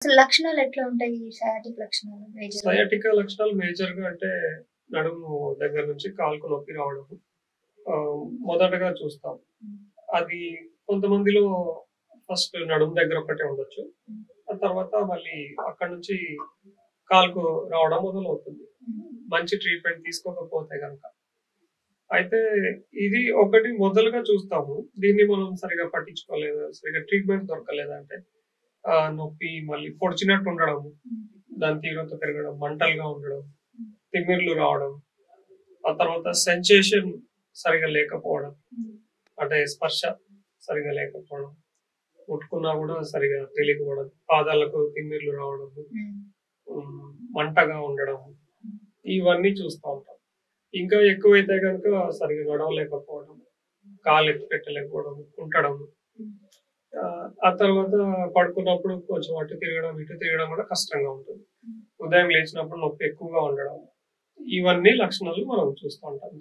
అసలు లక్షణాలు ఎట్లా ఉంటాయి? ఈ సయాటిక్ లక్షణాలు మేజర్‌గా? సయాటికా లక్షణాలు మేజర్‌గా అంటే నడుము దగ్గర నుంచి కాలుకు నొప్పి రావడం. మొదటగా చూస్తాం. హ్మ్. అది కొంతమందిలో ఫస్ట్ నడుము దగ్గర ఒకటే ఉండొచ్చు. హ్మ్. ఆ తర్వాత మళ్ళీ అక్కడి నుంచి కాలుకు రావడం మొదలవుతుంది. హ్మ్. మంచి ట్రీట్‌మెంట్ తీసుకోకపోతే గనక. అయితే ఇది ఒకటి మొదలుగా చూస్తాము. దీన్ని మనం సరిగ్గా పట్టించుకోలేదు. సరిగ్గా ట్రీట్‌మెంట్ దొరకలేదంటే నొప్పి మళ్ళీ పొడిచినట్టు ఉండడం, హ్మ్. దాని తీవ్రత పెరగడం, మంటలుగా ఉండడం, హ్మ్. తిమ్మిర్లు రావడం, ఆ తర్వాత సెన్సేషన్ సరిగ్గా లేకపోవడం. హ్మ్. అంటే స్పర్శ సరిగ్గా లేకపోవడం. ముట్టుకున్నా గూడా సరిగ్గా తెలియకపోవడం. పాదాలకు తిమ్మిర్లు రావడము. హ్మ్. హ్మ్. మంటగా ఉండడం. హ్మ్. ఇవన్నీ చూస్తా ఉంటాం. ఇంకా ఎక్కువైతే గనుక సరిగ్గా నడవలేకపోవడం. కాలు ఎత్తి పెట్టలేకపోవడం, కుంటడం. హ్మ్. ఆ తర్వాత పడుకున్నప్పుడు కొంచెం అటు తిరగడం, ఇటు తిరగడం కూడా కష్టంగా ఉంటుంది. హ్మ్. ఉదయం లేచినప్పుడు నొప్పి ఎక్కువగా ఉండడం. ఇవన్నీ లక్షణాలు మనం చూస్తూ ఉంటాం.